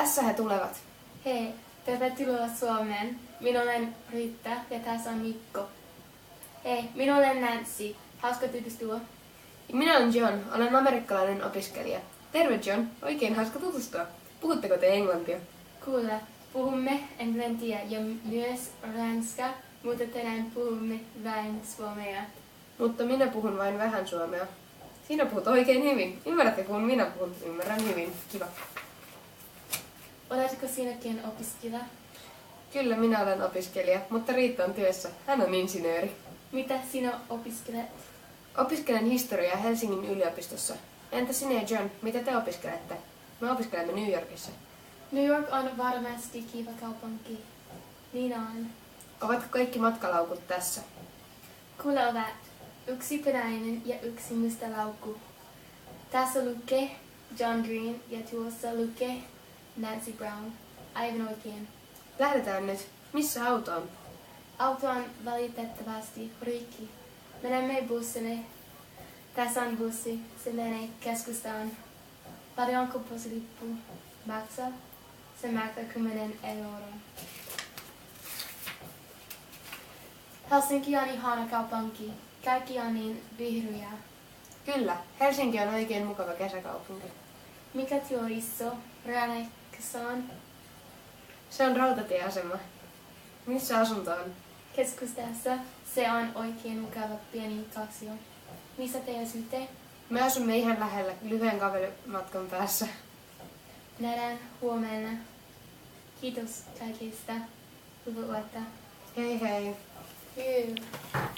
Tässä he tulevat. Hei, tervetuloa Suomeen. Minä olen Riitta ja tässä on Mikko. Hei, minä olen Nancy. Hauska tutustua. Minä olen John, olen amerikkalainen opiskelija. Terve John, oikein hauska tutustua. Puhutteko te englantia? Kuule, puhumme englantia ja myös ranskaa, mutta tänään puhumme vain suomea. Mutta minä puhun vain vähän suomea. Sinä puhut oikein hyvin. Ymmärrätte kun minä puhun? Ymmärrän hyvin. Kiva. Oletko sinäkin opiskelija? Kyllä minä olen opiskelija, mutta Riitta on työssä. Hän on insinööri. Mitä sinä opiskelet? Opiskelen historiaa Helsingin yliopistossa. Entä sinä ja John, mitä te opiskelette? Me opiskelemme New Yorkissa. New York on varmasti kiva kaupunki. Niin on. Ovatko kaikki matkalaukut tässä? Kuule ovat. Yksi punainen ja yksi musta laukku. Tässä lukee John Green ja tuossa lukee Nancy Brown. Aivan oikein. Lähdetään nyt. Missä auto on? Auto on valitettavasti rikki. Menemme bussille. Tässä on bussi. Se menee keskustaan. Paljonko bussilippu maksaa? Se maksaa 10 euroa. Helsinki on ihana kaupunki. Kaikki on niin vihreää. Kyllä, Helsinki on oikein mukava kesäkaupunki. Mikä tuo iso ranekka on? Se on rautatieasema. Missä asunto on? Keskustassa. Se on oikein mukava pieni kaksio. Missä te asutte? Me asumme ihan lähellä, lyhyen kävelymatkan päässä. Nähdään huomenna. Kiitos kaikista. Hyvää yötä. Hei hei. Hyvää.